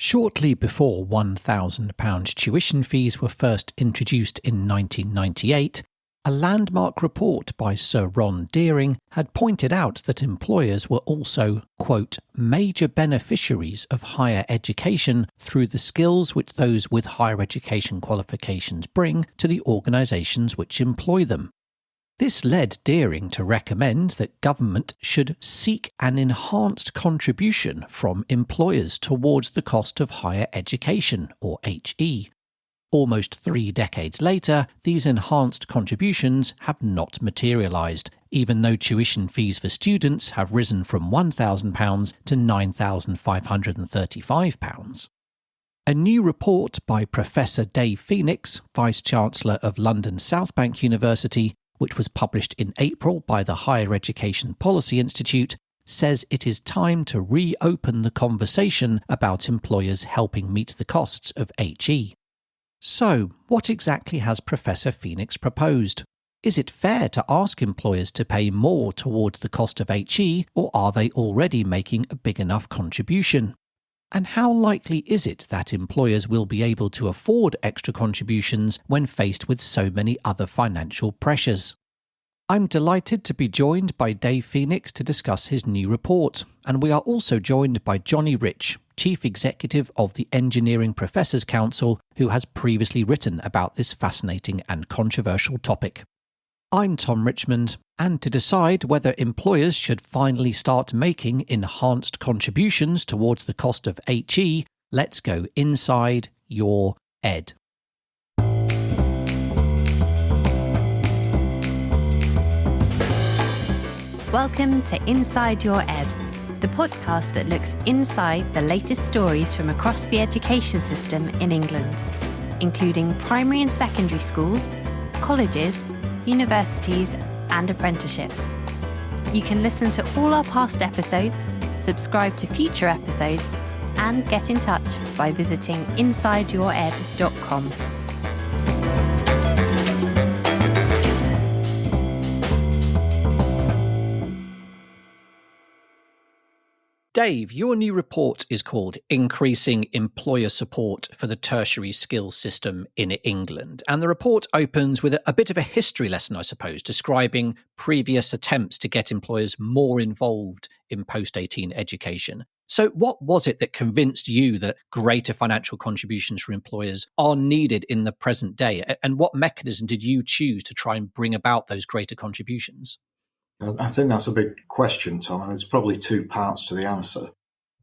Shortly before £1,000 tuition fees were first introduced in 1998, a landmark report by Sir Ron Deering had pointed out that employers were also, quote, major beneficiaries of higher education through the skills which those with higher education qualifications bring to the organisations which employ them. This led Deering to recommend that government should seek an enhanced contribution from employers towards the cost of higher education, or HE. Almost 3 decades later, these enhanced contributions have not materialised, even though tuition fees for students have risen from £1,000 to £9,535. A new report by Professor Dave Phoenix, Vice-Chancellor of London South Bank University, which was published in April by the Higher Education Policy Institute, says it is time to reopen the conversation about employers helping meet the costs of HE. So, what exactly has Professor Phoenix proposed? Is it fair to ask employers to pay more towards the cost of HE, or are they already making a big enough contribution? And how likely is it that employers will be able to afford extra contributions when faced with so many other financial pressures? I'm delighted to be joined by Dave Phoenix to discuss his new report, and we are also joined by Johnny Rich, Chief Executive of the Engineering Professors Council, who has previously written about this fascinating and controversial topic. I'm Tom Richmond, and to decide whether employers should finally start making enhanced contributions towards the cost of HE, let's go inside your ed. Welcome to Inside Your Ed, the podcast that looks inside the latest stories from across the education system in England, including primary and secondary schools, colleges, universities, and apprenticeships. You can listen to all our past episodes, subscribe to future episodes, and get in touch by visiting insideyoured.com. Dave, your new report is called Increasing Employer Support for the Tertiary Skills System in England. And the report opens with a bit of a history lesson, I suppose, describing previous attempts to get employers more involved in post-18 education. So what was it that convinced you that greater financial contributions from employers are needed in the present day? And what mechanism did you choose to try and bring about those greater contributions? I think that's a big question, Tom, and there's probably 2 parts to the answer.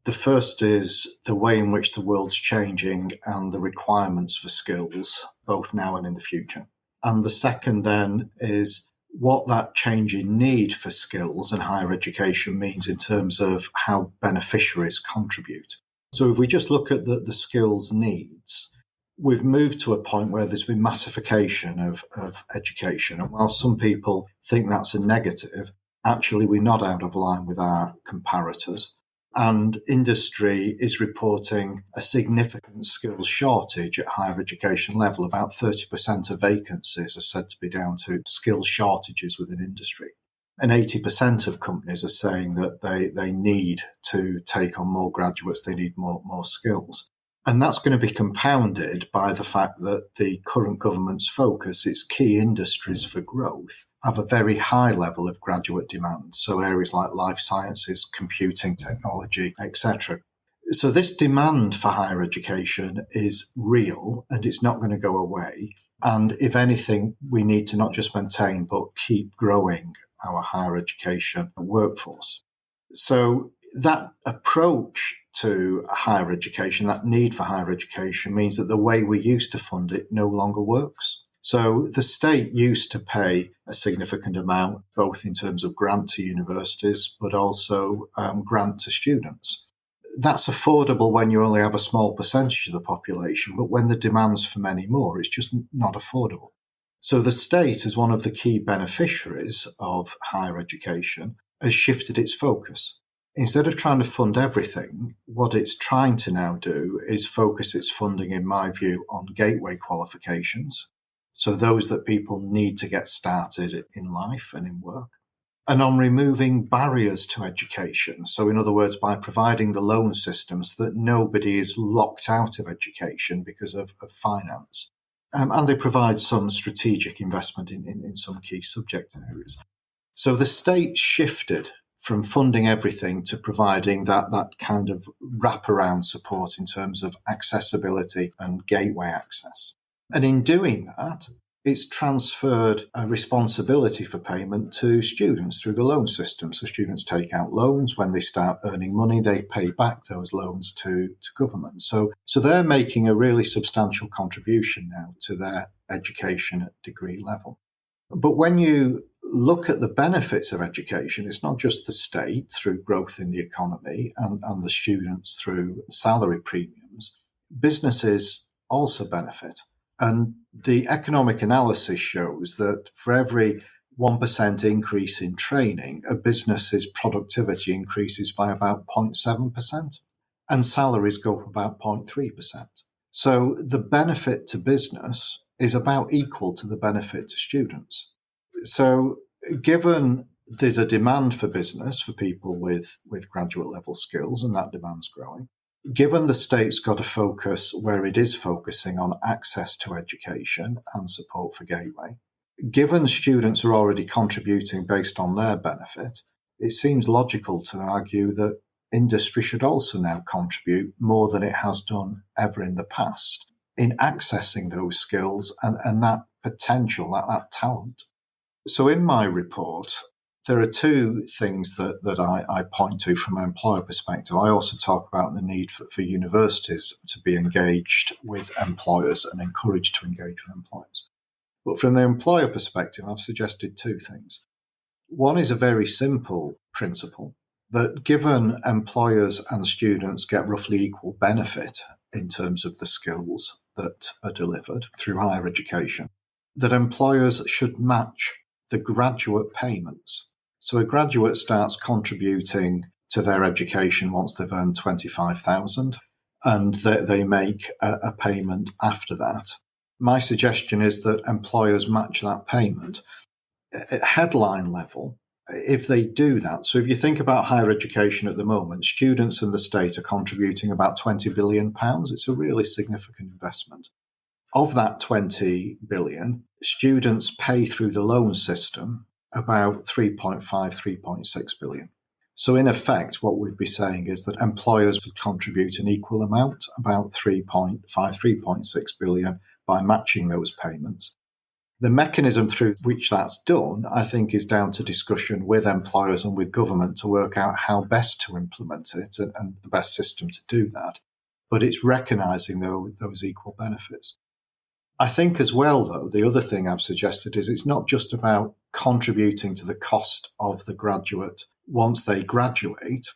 The first is the way in which the world's changing and the requirements for skills, both now and in the future. And the second then is what that changing need for skills and higher education means in terms of how beneficiaries contribute. So if we just look at the skills needs, we've moved to a point where there's been massification of education. And while some people think that's a negative, actually we're not out of line with our comparators. And industry is reporting a significant skills shortage at higher education level. About 30% of vacancies are said to be down to skills shortages within industry. And 80% of companies are saying that they need to take on more graduates, they need more skills. And that's going to be compounded by the fact that the current government's focus, its key industries for growth, have a very high level of graduate demand. So areas like life sciences, computing, technology, etc. So this demand for higher education is real and it's not going to go away. And if anything, we need to not just maintain, but keep growing our higher education workforce. So that approach to higher education, that need for higher education, means that the way we used to fund it no longer works. So the state used to pay a significant amount, both in terms of grant to universities, but also grant to students. That's affordable when you only have a small percentage of the population, but when the demand's for many more, it's just not affordable. So the state, as one of the key beneficiaries of higher education, has shifted its focus. Instead of trying to fund everything, what it's trying to now do is focus its funding, in my view, on gateway qualifications. So those that people need to get started in life and in work. and on removing barriers to education. So in other words, by providing the loan systems that nobody is locked out of education because of finance. And they provide some strategic investment in some key subject areas. So the state shifted from funding everything to providing that kind of wraparound support in terms of accessibility and gateway access. And in doing that, it's transferred a responsibility for payment to students through the loan system. So students take out loans. When they start earning money, they pay back those loans to government. So they're making a really substantial contribution now to their education at degree level. But when you look at the benefits of education, it's not just the state through growth in the economy and the students through salary premiums. Businesses also benefit. And the economic analysis shows that for every 1% increase in training, a business's productivity increases by about 0.7%, and salaries go up about 0.3%. So the benefit to business is about equal to the benefit to students. So given there's a demand for business for people with graduate level skills, and that demand's growing, given the state's got to focus where it is focusing on access to education and support for gateway, given students are already contributing based on their benefit, it seems logical to argue that industry should also now contribute more than it has done ever in the past in accessing those skills and that potential, that talent. So in my report, there are two things that I point to from an employer perspective. I also talk about the need for universities to be engaged with employers and encouraged to engage with employers. But from the employer perspective, I've suggested two things. One is a very simple principle that given employers and students get roughly equal benefit in terms of the skills that are delivered through higher education, that employers should match the graduate payments. So a graduate starts contributing to their education once they've earned $25,000 and they make a payment after that. My suggestion is that employers match that payment at headline level. If they do that, so if you think about higher education at the moment, students and the state are contributing about £20 billion. It's a really significant investment. Of that 20 billion, students pay through the loan system about 3.6 billion. So in effect, what we'd be saying is that employers would contribute an equal amount, about 3.6 billion, by matching those payments. The mechanism through which that's done, I think, is down to discussion with employers and with government to work out how best to implement it and the best system to do that. But it's recognising those equal benefits. I think as well, though, the other thing I've suggested is it's not just about contributing to the cost of the graduate once they graduate,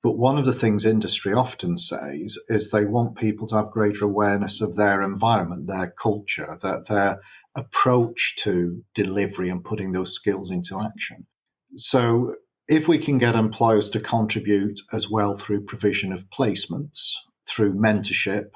but one of the things industry often says is they want people to have greater awareness of their environment, their culture, their approach to delivery and putting those skills into action. So if we can get employers to contribute as well through provision of placements, through mentorship,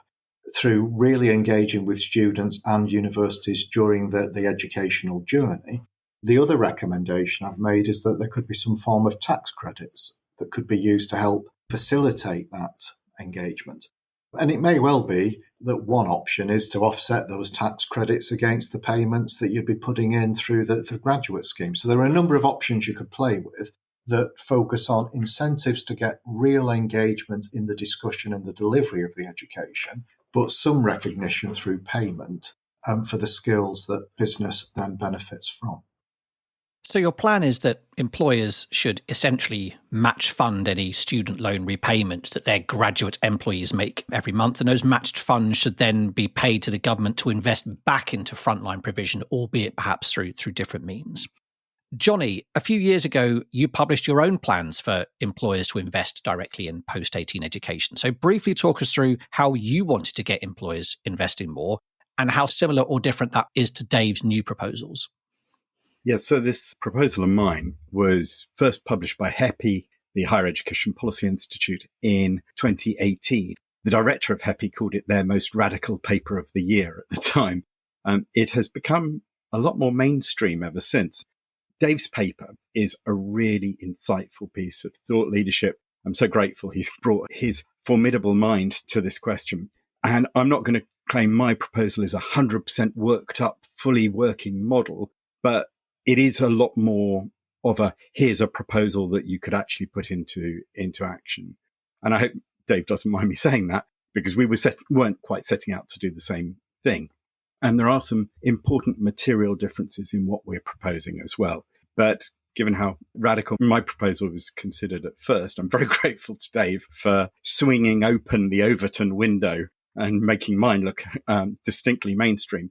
through really engaging with students and universities during the educational journey. The other recommendation I've made is that there could be some form of tax credits that could be used to help facilitate that engagement. And it may well be that one option is to offset those tax credits against the payments that you'd be putting in through the graduate scheme. So there are a number of options you could play with that focus on incentives to get real engagement in the discussion and the delivery of the education, but some recognition through payment for the skills that business then benefits from. So your plan is that employers should essentially match fund any student loan repayments that their graduate employees make every month, and those matched funds should then be paid to the government to invest back into frontline provision, albeit perhaps through different means. Johnny, a few years ago, you published your own plans for employers to invest directly in post-18 education. So briefly talk us through how you wanted to get employers investing more and how similar or different that is to Dave's new proposals. Yes, so this proposal of mine was first published by HEPI, the Higher Education Policy Institute, in 2018. The director of HEPI called it their most radical paper of the year at the time. It has become a lot more mainstream ever since. Dave's paper is a really insightful piece of thought leadership. I'm so grateful he's brought his formidable mind to this question. And I'm not going to claim my proposal is 100% worked up, fully working model, but it is a lot more of here's a proposal that you could actually put into action. And I hope Dave doesn't mind me saying that, because we weren't quite setting out to do the same thing. And there are some important material differences in what we're proposing as well. But given how radical my proposal was considered at first, I'm very grateful to Dave for swinging open the Overton window and making mine look distinctly mainstream.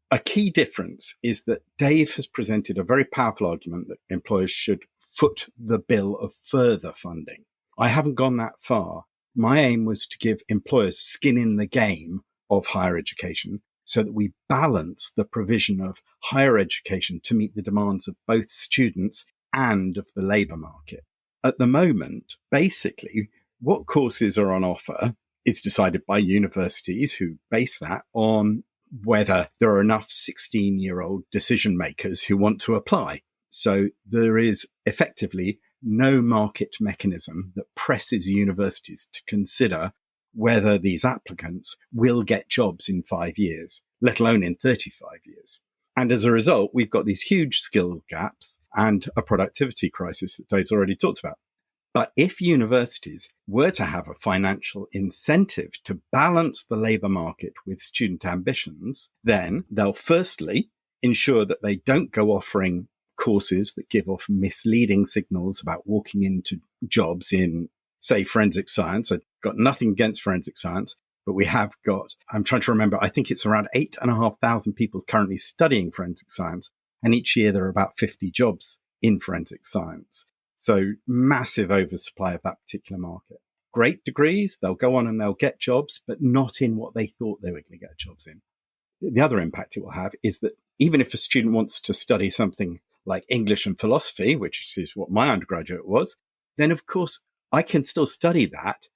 A key difference is that Dave has presented a very powerful argument that employers should foot the bill of further funding. I haven't gone that far. My aim was to give employers skin in the game of higher education so that we balance the provision of higher education to meet the demands of both students and of the labour market. At the moment, basically, what courses are on offer is decided by universities, who base that on whether there are enough 16-year-old decision makers who want to apply. So there is effectively no market mechanism that presses universities to consider whether these applicants will get jobs in 5 years, let alone in 35 years. And as a result, we've got these huge skill gaps and a productivity crisis that Dave's already talked about. But if universities were to have a financial incentive to balance the labour market with student ambitions, then they'll firstly ensure that they don't go offering courses that give off misleading signals about walking into jobs in, say, forensic science. I've got nothing against forensic science, but we have got, I'm trying to remember, I think it's around 8,500 people currently studying forensic science. And each year there are about 50 jobs in forensic science. So massive oversupply of that particular market. Great degrees, they'll go on and they'll get jobs, but not in what they thought they were going to get jobs in. The other impact it will have is that even if a student wants to study something like English and philosophy, which is what my undergraduate was, then of course I can still study that.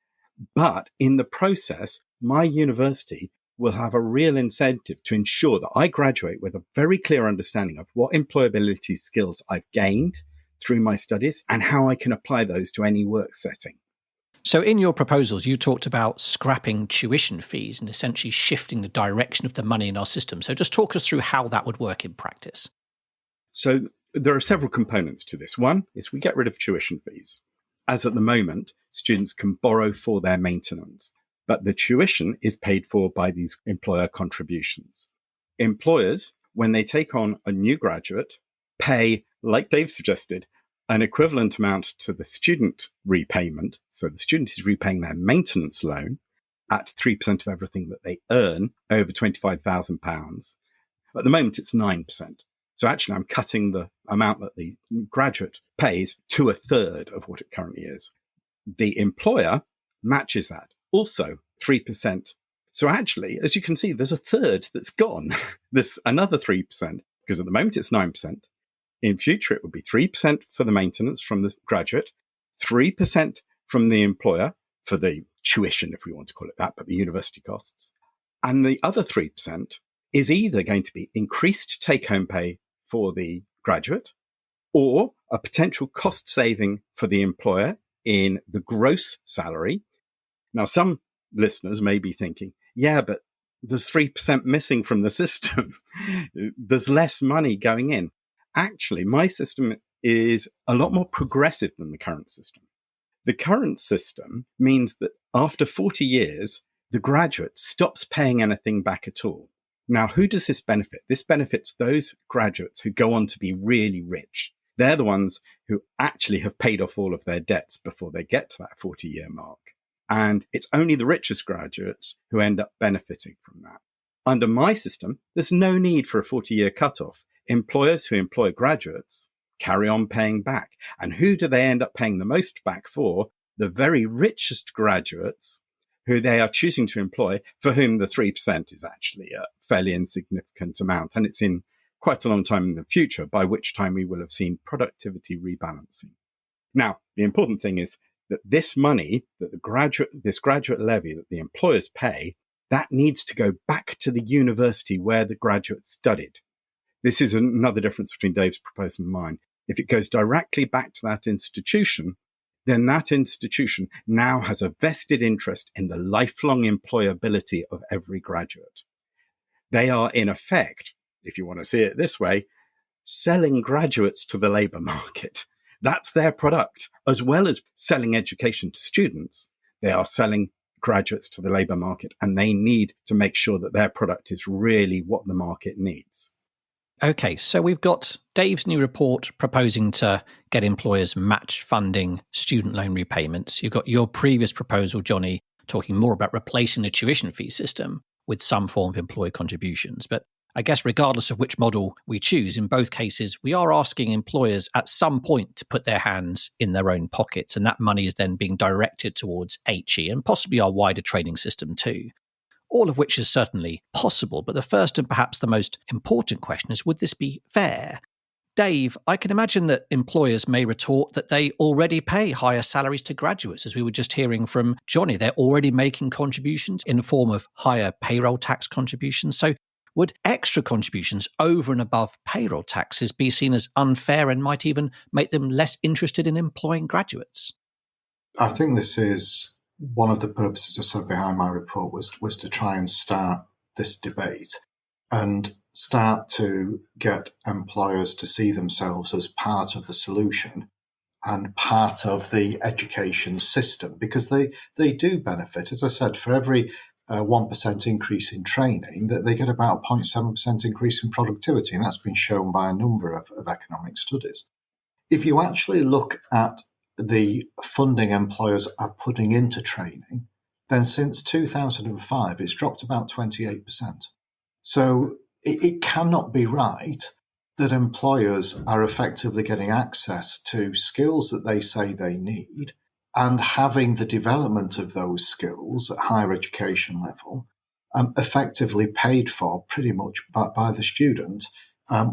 But in the process, my university will have a real incentive to ensure that I graduate with a very clear understanding of what employability skills I've gained through my studies and how I can apply those to any work setting. So in your proposals, you talked about scrapping tuition fees and essentially shifting the direction of the money in our system. So just talk us through how that would work in practice. So there are several components to this. One is we get rid of tuition fees. As at the moment, students can borrow for their maintenance, but the tuition is paid for by these employer contributions. Employers, when they take on a new graduate, pay, like Dave suggested, an equivalent amount to the student repayment. So the student is repaying their maintenance loan at 3% of everything that they earn over £25,000. At the moment, it's 9%. So actually, I'm cutting the amount that the graduate pays to a third of what it currently is. The employer matches that, also 3%. So actually, as you can see, there's a third that's gone. There's another 3%, because at the moment it's 9%. In future, it would be 3% for the maintenance from the graduate, 3% from the employer for the tuition, if we want to call it that, but the university costs. And the other 3% is either going to be increased take-home pay for the graduate or a potential cost saving for the employer in the gross salary. Now, some listeners may be thinking, yeah, but there's 3% missing from the system. There's less money going in. Actually, my system is a lot more progressive than the current system. The current system means that after 40 years, the graduate stops paying anything back at all. Now, who does this benefit? This benefits those graduates who go on to be really rich. They're the ones who actually have paid off all of their debts before they get to that 40-year mark. And it's only the richest graduates who end up benefiting from that. Under my system, there's no need for a 40-year cutoff. Employers who employ graduates carry on paying back. And who do they end up paying the most back for? The very richest graduates who they are choosing to employ, for whom the 3% is actually a fairly insignificant amount. And it's in quite a long time in the future, by which time we will have seen productivity rebalancing. Now, the important thing is that this money, that this graduate levy that the employers pay, that needs to go back to the university where the graduate studied. This is another difference between Dave's proposal and mine. if it goes directly back to that institution, then that institution now has a vested interest in the lifelong employability of every graduate. They are, in effect, if you want to see it this way, selling graduates to the labour market. That's their product. As well as selling education to students, they are selling graduates to the labour market, and they need to make sure that their product is really what the market needs. Okay, so we've got Dave's new report proposing to get employers match funding student loan repayments. You've got your previous proposal, Johnny, talking more about replacing the tuition fee system with some form of employer contributions. But I guess regardless of which model we choose, in both cases, we are asking employers at some point to put their hands in their own pockets, and that money is then being directed towards HE and possibly our wider training system too. All of which is certainly possible, but the first and perhaps the most important question is, would this be fair? Dave, I can imagine that employers may retort that they already pay higher salaries to graduates, as we were just hearing from Johnny. They're already making contributions in the form of higher payroll tax contributions. So would extra contributions over and above payroll taxes be seen as unfair and might even make them less interested in employing graduates? I think this is one of the purposes I said behind my report was to try and start this debate and start to get employers to see themselves as part of the solution and part of the education system, because they do benefit. As I said, for every 1% increase in training, that they get about a 0.7% increase in productivity, and that's been shown by a number of economic studies. If you actually look at the funding employers are putting into training, then since 2005, it's dropped about 28%. So it cannot be right that employers are effectively getting access to skills that they say they need and having the development of those skills at higher education level effectively paid for pretty much by the student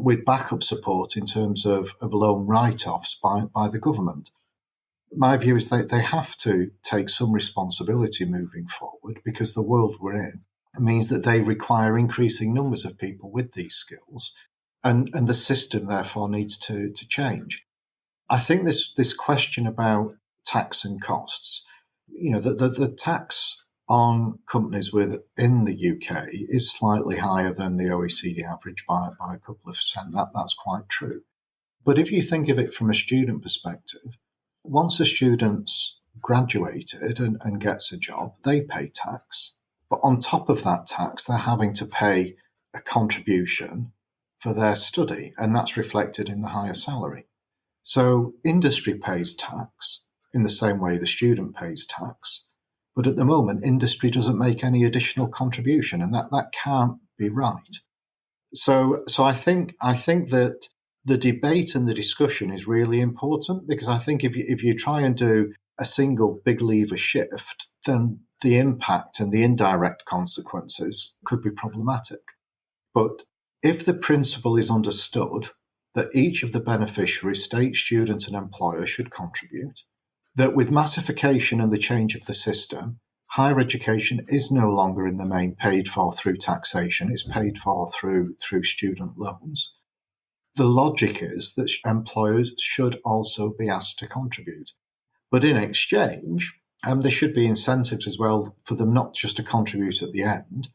with backup support in terms of loan write-offs by the government. My view is that they have to take some responsibility moving forward, because the world we're in means that they require increasing numbers of people with these skills, and the system therefore needs to change. I think this question about tax and costs, the tax on companies within the UK is slightly higher than the OECD average by a couple of percent. That's quite true. But if you think of it from a student perspective, once a student's graduated and gets a job, they pay tax. But on top of that tax, they're having to pay a contribution for their study, and that's reflected in the higher salary. So industry pays tax in the same way the student pays tax. But at the moment, industry doesn't make any additional contribution, and that can't be right. So I think that the debate and the discussion is really important, because I think if you try and do a single big lever shift, then the impact and the indirect consequences could be problematic. But if the principle is understood that each of the beneficiaries, state, student and employer, should contribute, that with massification and the change of the system, higher education is no longer in the main paid for through taxation, it's paid for through student loans. The logic is that employers should also be asked to contribute. But in exchange, there should be incentives as well for them not just to contribute at the end,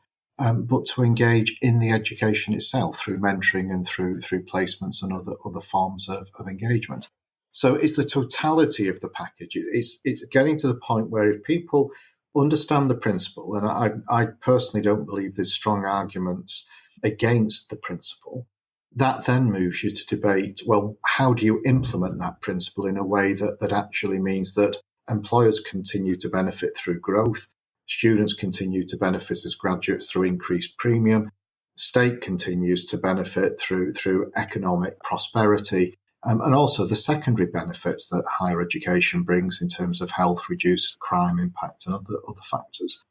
but to engage in the education itself through mentoring and through placements and other forms of engagement. So it's the totality of the package. It's getting to the point where if people understand the principle, and I personally don't believe there's strong arguments against the principle, that then moves you to debate, well, how do you implement that principle in a way that actually means that employers continue to benefit through growth, students continue to benefit as graduates through increased premium, state continues to benefit through economic prosperity, and also the secondary benefits that higher education brings in terms of health, reduced crime impact and other factors.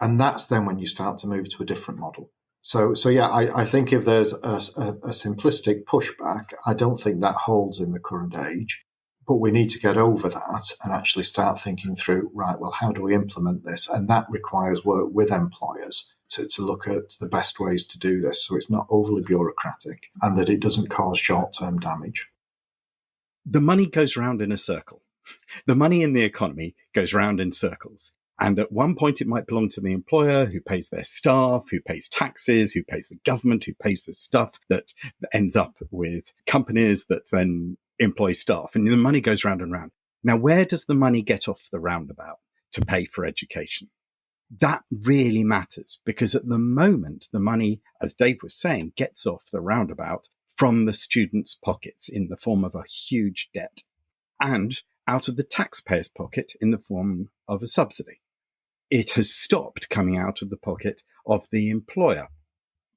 And that's then when you start to move to a different model. So yeah, I think if there's a simplistic pushback, I don't think that holds in the current age. But we need to get over that and actually start thinking through, right, well, how do we implement this? And that requires work with employers to look at the best ways to do this so it's not overly bureaucratic and that it doesn't cause short-term damage. the money goes round in a circle. The money in the economy goes round in circles. And at one point, it might belong to the employer who pays their staff, who pays taxes, who pays the government, who pays for stuff that ends up with companies that then employ staff. And the money goes round and round. Now, where does the money get off the roundabout to pay for education? That really matters, because at the moment, the money, as Dave was saying, gets off the roundabout from the students' pockets in the form of a huge debt and out of the taxpayer's pocket in the form of a subsidy. It has stopped coming out of the pocket of the employer.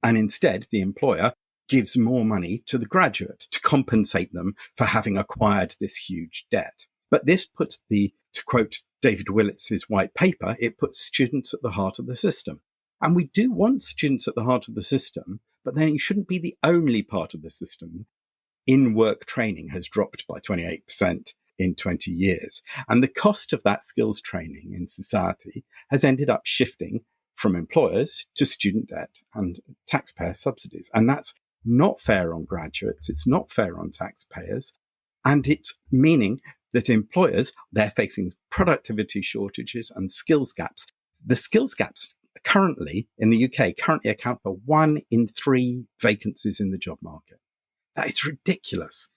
And instead, the employer gives more money to the graduate to compensate them for having acquired this huge debt. But this puts to quote David Willetts's white paper, it puts students at the heart of the system. And we do want students at the heart of the system, but then it shouldn't be the only part of the system. In-work training has dropped by 28% in 20 years. And the cost of that skills training in society has ended up shifting from employers to student debt and taxpayer subsidies. And that's not fair on graduates. It's not fair on taxpayers. And it's meaning that employers, they're facing productivity shortages and skills gaps. The skills gaps currently in the UK currently account for 1 in 3 vacancies in the job market. That is ridiculous.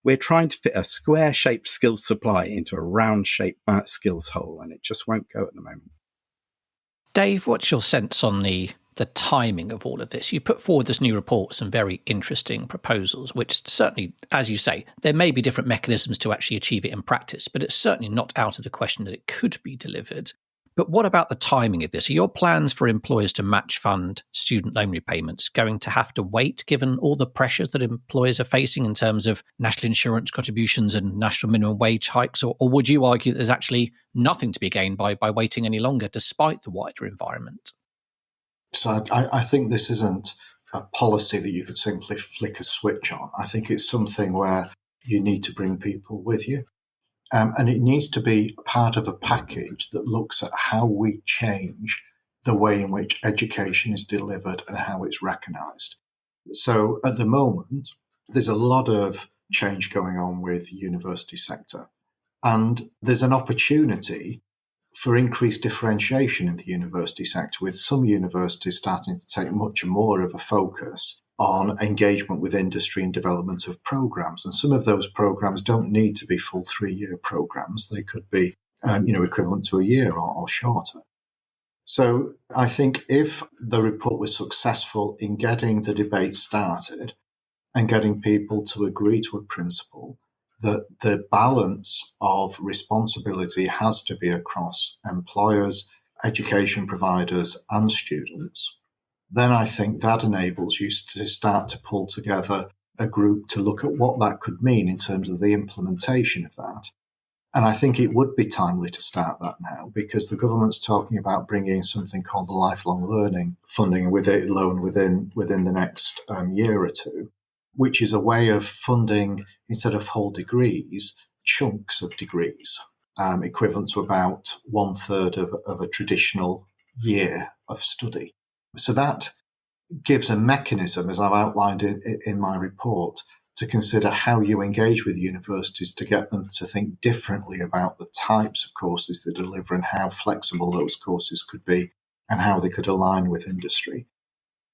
We're trying to fit a square-shaped skills supply into a round-shaped skills hole, and it just won't go at the moment. Dave, what's your sense on the timing of all of this? You put forward this new report, some very interesting proposals, which certainly, as you say, there may be different mechanisms to actually achieve it in practice, but it's certainly not out of the question that it could be delivered. But what about the timing of this? Are your plans for employers to match fund student loan repayments going to have to wait, given all the pressures that employers are facing in terms of national insurance contributions and national minimum wage hikes? Or would you argue that there's actually nothing to be gained by waiting any longer, despite the wider environment? So I think this isn't a policy that you could simply flick a switch on. I think it's something where you need to bring people with you. And it needs to be part of a package that looks at how we change the way in which education is delivered and how it's recognised. So at the moment, there's a lot of change going on with the university sector. And there's an opportunity for increased differentiation in the university sector, with some universities starting to take much more of a focus on engagement with industry and development of programs. And some of those programs don't need to be full 3-year programs. They could be, equivalent to a year or shorter. So I think if the report was successful in getting the debate started and getting people to agree to a principle that the balance of responsibility has to be across employers, education providers, and students, then I think that enables you to start to pull together a group to look at what that could mean in terms of the implementation of that. And I think it would be timely to start that now, because the government's talking about bringing something called the lifelong learning funding with it loan within the next year or two, which is a way of funding, instead of whole degrees, chunks of degrees, equivalent to about 1/3 of a traditional year of study. So that gives a mechanism, as I've outlined in my report, to consider how you engage with universities to get them to think differently about the types of courses they deliver and how flexible those courses could be and how they could align with industry.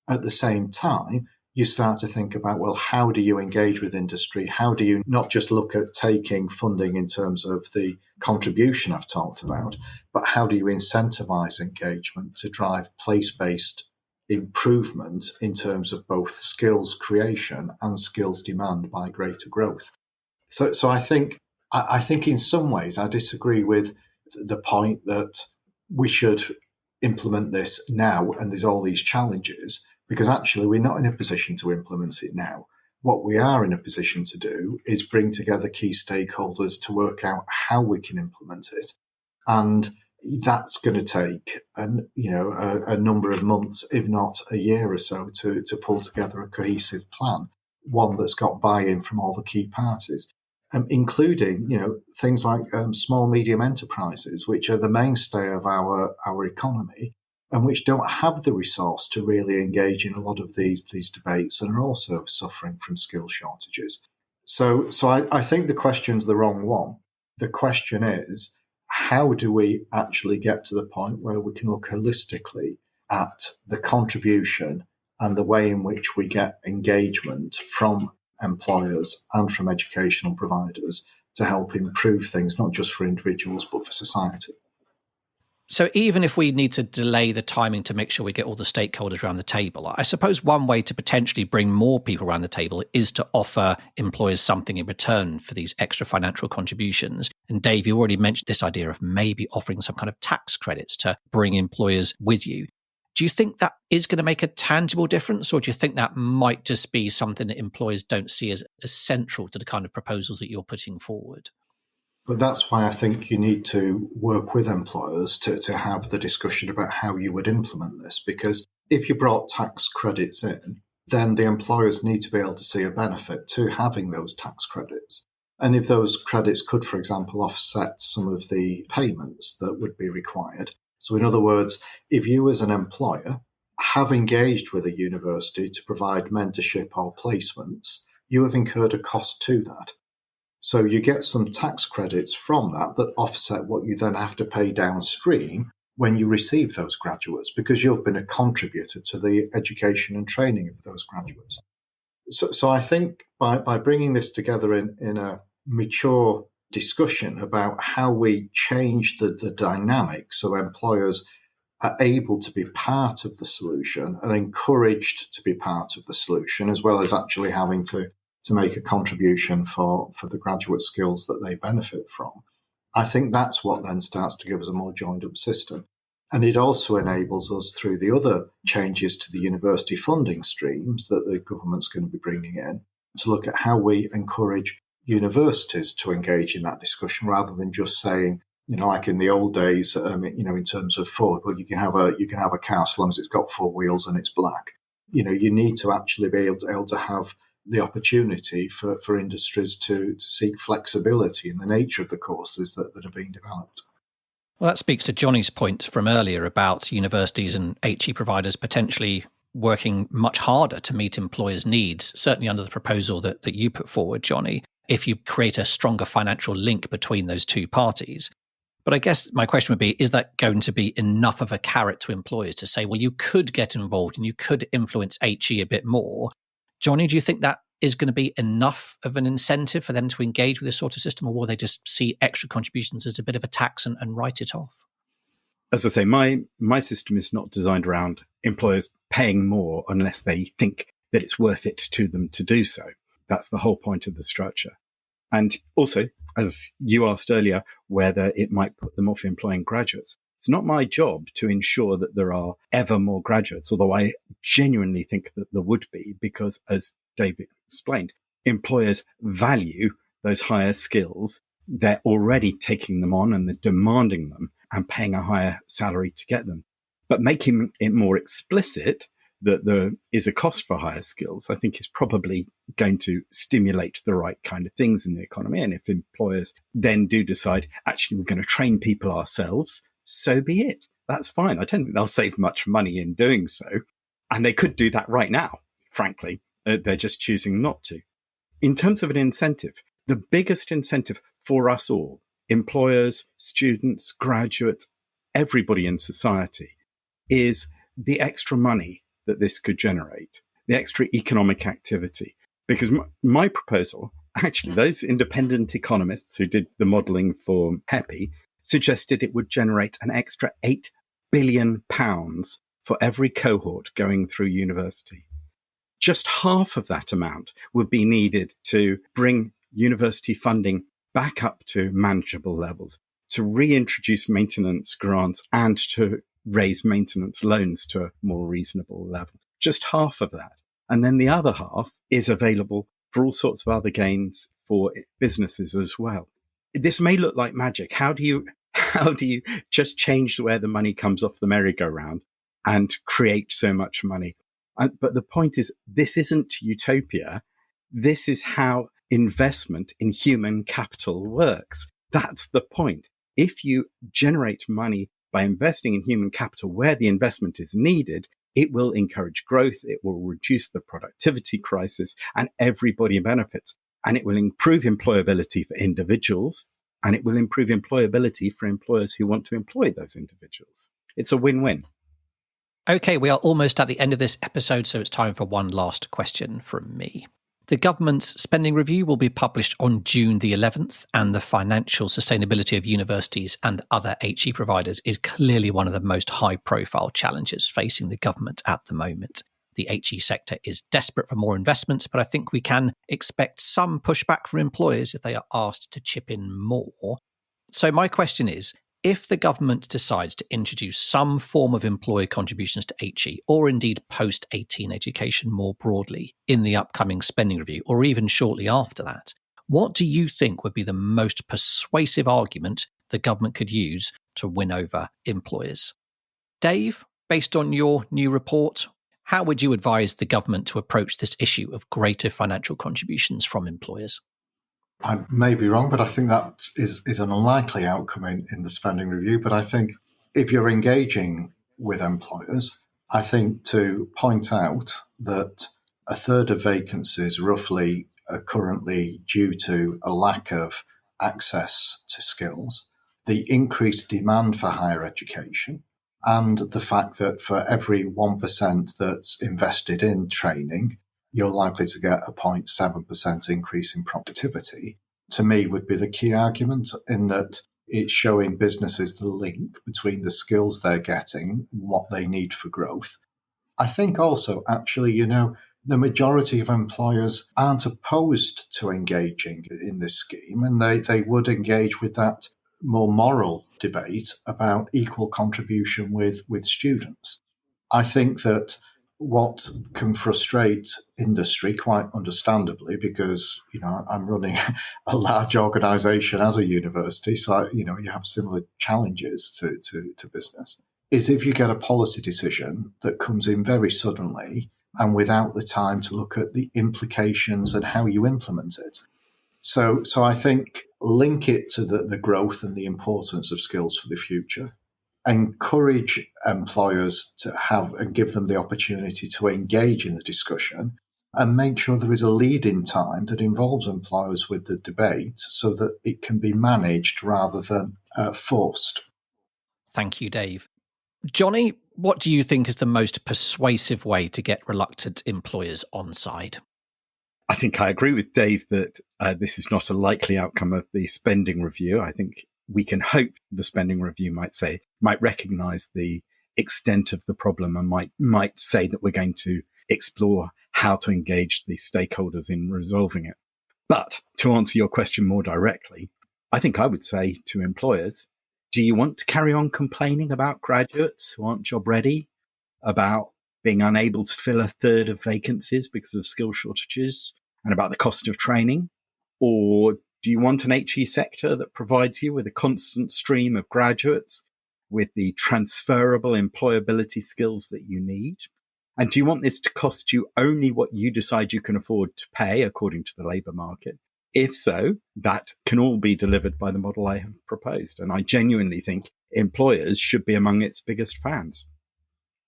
At the same time, you start to think about, well, how do you engage with industry? How do you not just look at taking funding in terms of the contribution I've talked about, but how do you incentivize engagement to drive place-based improvement in terms of both skills creation and skills demand by greater growth? So I think in some ways I disagree with the point that we should implement this now and there's all these challenges, because actually we're not in a position to implement it now. What we are in a position to do is bring together key stakeholders to work out how we can implement it. And that's going to take a number of months, if not a year or so, to pull together a cohesive plan, one that's got buy-in from all the key parties, including things like small medium enterprises, which are the mainstay of our economy, and which don't have the resource to really engage in a lot of these debates and are also suffering from skill shortages. So I think the question's the wrong one. The question is, how do we actually get to the point where we can look holistically at the contribution and the way in which we get engagement from employers and from educational providers to help improve things, not just for individuals, but for society? So even if we need to delay the timing to make sure we get all the stakeholders around the table, I suppose one way to potentially bring more people around the table is to offer employers something in return for these extra financial contributions. And Dave, you already mentioned this idea of maybe offering some kind of tax credits to bring employers with you. Do you think that is going to make a tangible difference, or do you think that might just be something that employers don't see as central to the kind of proposals that you're putting forward? But that's why I think you need to work with employers to have the discussion about how you would implement this. Because if you brought tax credits in, then the employers need to be able to see a benefit to having those tax credits. And if those credits could, for example, offset some of the payments that would be required. So in other words, if you as an employer have engaged with a university to provide mentorship or placements, you have incurred a cost to that. So you get some tax credits from that offset what you then have to pay downstream when you receive those graduates, because you've been a contributor to the education and training of those graduates. So I think by bringing this together in a mature discussion about how we change the dynamic so employers are able to be part of the solution and encouraged to be part of the solution, as well as actually having to make a contribution for the graduate skills that they benefit from. I think that's what then starts to give us a more joined up system. And it also enables us, through the other changes to the university funding streams that the government's going to be bringing in, to look at how we encourage universities to engage in that discussion, rather than just saying, like in the old days, in terms of Ford, well, you can have a car as long as it's got four wheels and it's black. You need to actually be able to have the opportunity for industries to seek flexibility in the nature of the courses that are being developed. Well, that speaks to Johnny's point from earlier about universities and HE providers potentially working much harder to meet employers' needs, certainly under the proposal that you put forward, Johnny, if you create a stronger financial link between those two parties. But I guess my question would be, is that going to be enough of a carrot to employers to say, well, you could get involved and you could influence HE a bit more? Johnny, do you think that is going to be enough of an incentive for them to engage with this sort of system, or will they just see extra contributions as a bit of a tax and write it off? As I say, my system is not designed around employers paying more unless they think that it's worth it to them to do so. That's the whole point of the structure. And also, as you asked earlier, whether it might put them off employing graduates. It's not my job to ensure that there are ever more graduates, although I genuinely think that there would be, because as David explained, employers value those higher skills. They're already taking them on and they're demanding them and paying a higher salary to get them. But making it more explicit that there is a cost for higher skills, I think is probably going to stimulate the right kind of things in the economy. And if employers then do decide, actually, we're going to train people ourselves, so be it. That's fine. I don't think they'll save much money in doing so. And they could do that right now, frankly. They're just choosing not to. In terms of an incentive, the biggest incentive for us all, employers, students, graduates, everybody in society, is the extra money that this could generate, the extra economic activity. Because my proposal, actually, those independent economists who did the modelling for HEPI suggested it would generate an extra £8 billion for every cohort going through university. Just half of that amount would be needed to bring university funding back up to manageable levels, to reintroduce maintenance grants and to raise maintenance loans to a more reasonable level. Just half of that. And then the other half is available for all sorts of other gains for businesses as well. This may look like magic. How do you just change where the money comes off the merry-go-round and create so much money? But the point is, this isn't utopia. This is how investment in human capital works. That's the point. If you generate money by investing in human capital where the investment is needed, it will encourage growth, it will reduce the productivity crisis, and everybody benefits. and it will improve employability for individuals, and it will improve employability for employers who want to employ those individuals. It's a win-win. Okay, we are almost at the end of this episode, so it's time for one last question from me. The government's spending review will be published on June the 11th, and the financial sustainability of universities and other HE providers is clearly one of the most high-profile challenges facing the government at the moment. The HE sector is desperate for more investment, but I think we can expect some pushback from employers if they are asked to chip in more. So my question is, if the government decides to introduce some form of employer contributions to HE, or indeed post-18 education more broadly, in the upcoming spending review, or even shortly after that, what do you think would be the most persuasive argument the government could use to win over employers? Dave, based on your new report, how would you advise the government to approach this issue of greater financial contributions from employers? I may be wrong, but I think that is an unlikely outcome in the spending review. But I think if you're engaging with employers, I think to point out that a third of vacancies roughly are currently due to a lack of access to skills, the increased demand for higher education, and the fact that for every 1% that's invested in training, you're likely to get a 0.7% increase in productivity, to me would be the key argument, in that it's showing businesses the link between the skills they're getting and what they need for growth. I think also, actually, the majority of employers aren't opposed to engaging in this scheme, and they would engage with that more moral debate about equal contribution with students. I think that what can frustrate industry, quite understandably, because, I'm running a large organisation as a university, so, you have similar challenges to business, is if you get a policy decision that comes in very suddenly and without the time to look at the implications and how you implement it. So I think link it to the growth and the importance of skills for the future. Encourage employers to have and give them the opportunity to engage in the discussion, and make sure there is a lead-in time that involves employers with the debate so that it can be managed rather than forced. Thank you, Dave. Johnny, what do you think is the most persuasive way to get reluctant employers on side? I think I agree with Dave that this is not a likely outcome of the spending review. I think we can hope the spending review might recognise the extent of the problem and might say that we're going to explore how to engage the stakeholders in resolving it. But to answer your question more directly, I think I would say to employers, do you want to carry on complaining about graduates who aren't job ready, about being unable to fill a third of vacancies because of skill shortages, and about the cost of training? Or do you want an HE sector that provides you with a constant stream of graduates with the transferable employability skills that you need? And do you want this to cost you only what you decide you can afford to pay according to the labour market? If so, that can all be delivered by the model I have proposed. And I genuinely think employers should be among its biggest fans.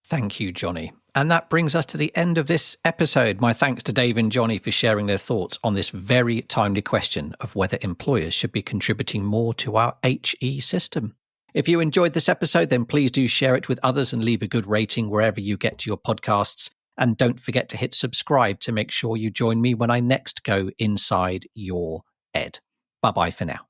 Thank you, Johnny. And that brings us to the end of this episode. My thanks to Dave and Johnny for sharing their thoughts on this very timely question of whether employers should be contributing more to our HE system. If you enjoyed this episode, then please do share it with others and leave a good rating wherever you get to your podcasts. And don't forget to hit subscribe to make sure you join me when I next go inside your ed. Bye-bye for now.